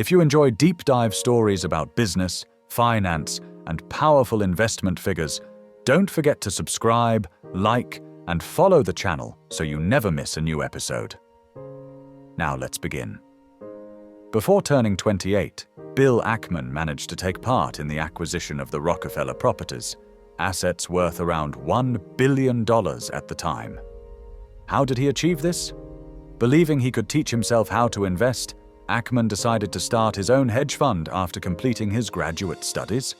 If you enjoy deep dive stories about business, finance, and powerful investment figures, don't forget to subscribe, like, and follow the channel so you never miss a new episode. Now let's begin. Before turning 28, Bill Ackman managed to take part in the acquisition of the Rockefeller properties, assets worth around $1 billion at the time. How did he achieve this? Believing he could teach himself how to invest, Ackman decided to start his own hedge fund after completing his graduate studies.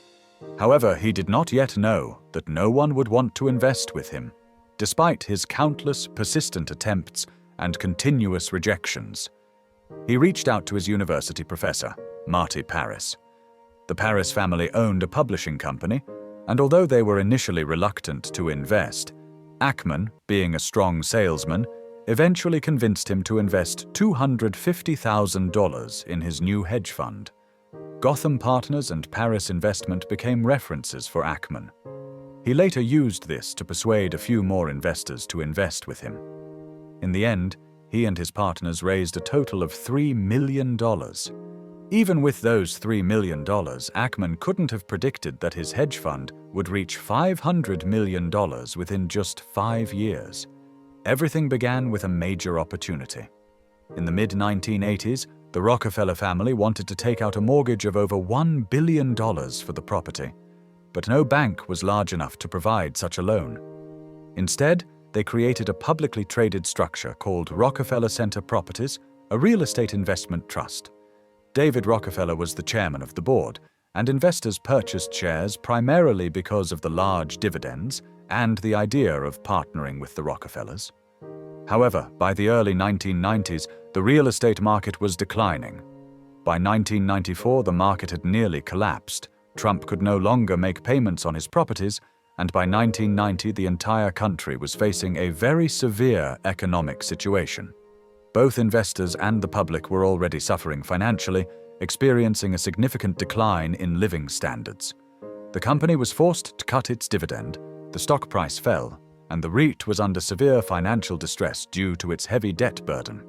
However, he did not yet know that no one would want to invest with him, despite his countless persistent attempts and continuous rejections. He reached out to his university professor, Marty Paris. The Paris family owned a publishing company, and although they were initially reluctant to invest, Ackman, being a strong salesman, eventually convinced him to invest $250,000 in his new hedge fund. Gotham Partners and Paris Investment became references for Ackman. He later used this to persuade a few more investors to invest with him. In the end, he and his partners raised a total of $3 million. Even with those $3 million, Ackman couldn't have predicted that his hedge fund would reach $500 million within just 5 years. Everything began with a major opportunity. In the mid-1980s, the Rockefeller family wanted to take out a mortgage of over $1 billion for the property, but no bank was large enough to provide such a loan. Instead, they created a publicly traded structure called Rockefeller Center Properties, a real estate investment trust. David Rockefeller was the chairman of the board, and investors purchased shares primarily because of the large dividends and the idea of partnering with the Rockefellers. However, by the early 1990s, the real estate market was declining. By 1994, the market had nearly collapsed. Trump could no longer make payments on his properties, and by 1990, the entire country was facing a very severe economic situation. Both investors and the public were already suffering financially, experiencing a significant decline in living standards. The company was forced to cut its dividend, the stock price fell, and the REIT was under severe financial distress due to its heavy debt burden.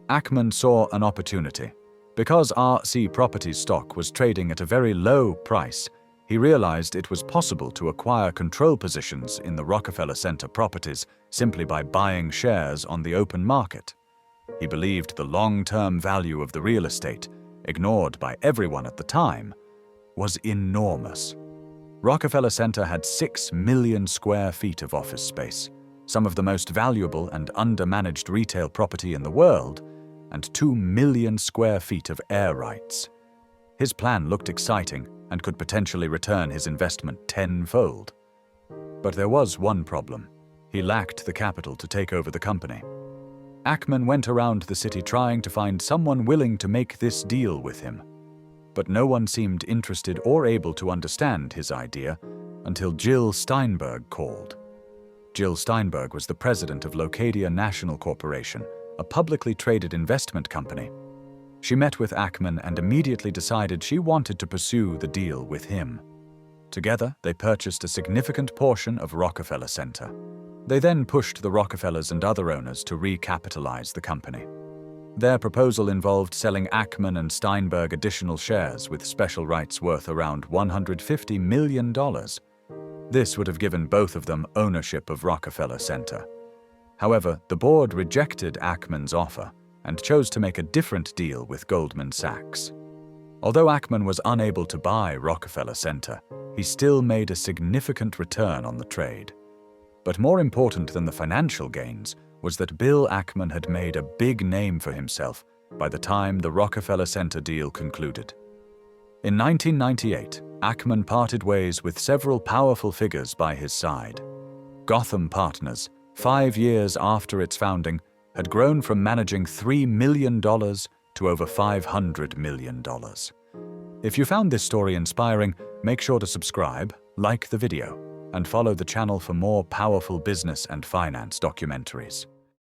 Ackman saw an opportunity. Because RC Properties stock was trading at a very low price, he realized it was possible to acquire control positions in the Rockefeller Center properties simply by buying shares on the open market. He believed the long-term value of the real estate, ignored by everyone at the time, was enormous. Rockefeller Center had 6 million square feet of office space, some of the most valuable and undermanaged retail property in the world, and 2 million square feet of air rights. His plan looked exciting and could potentially return his investment tenfold. But there was one problem. He lacked the capital to take over the company. Ackman went around the city trying to find someone willing to make this deal with him. But no one seemed interested or able to understand his idea until Jill Steinberg called. Jill Steinberg was the president of Locadia National Corporation, a publicly traded investment company. She met with Ackman and immediately decided she wanted to pursue the deal with him. Together, they purchased a significant portion of Rockefeller Center. They then pushed the Rockefellers and other owners to recapitalize the company. Their proposal involved selling Ackman and Steinberg additional shares with special rights worth around $150 million. This would have given both of them ownership of Rockefeller Center. However, the board rejected Ackman's offer and chose to make a different deal with Goldman Sachs. Although Ackman was unable to buy Rockefeller Center, he still made a significant return on the trade. But more important than the financial gains was that Bill Ackman had made a big name for himself by the time the Rockefeller Center deal concluded. In 1998, Ackman parted ways with several powerful figures by his side. Gotham Partners, 5 years after its founding, had grown from managing $3 million to over $500 million. If you found this story inspiring, make sure to subscribe, like the video, and follow the channel for more powerful business and finance documentaries.